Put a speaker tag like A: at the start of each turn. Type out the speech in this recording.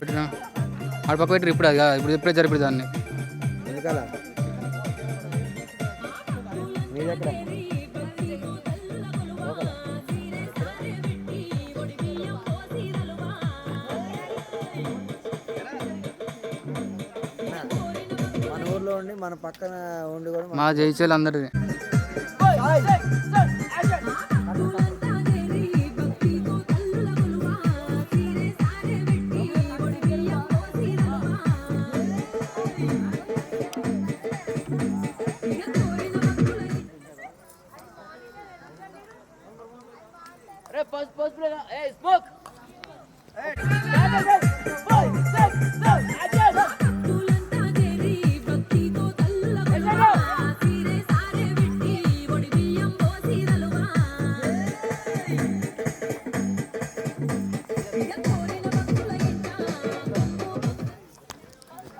A: పెట్టినా ఆడ పక్క పెట్టి ఇప్పుడు అది కాదు, ఇప్పుడు ఇప్పుడే జరిపి దాన్ని
B: ఎందుకలా మీ దగ్గర మన ఊర్లో ఉండి మన పక్కన ఉండి కూడా
A: మా జైచేలు అందరిది.
C: Hey, pause, pause, hey, smoke! Hey,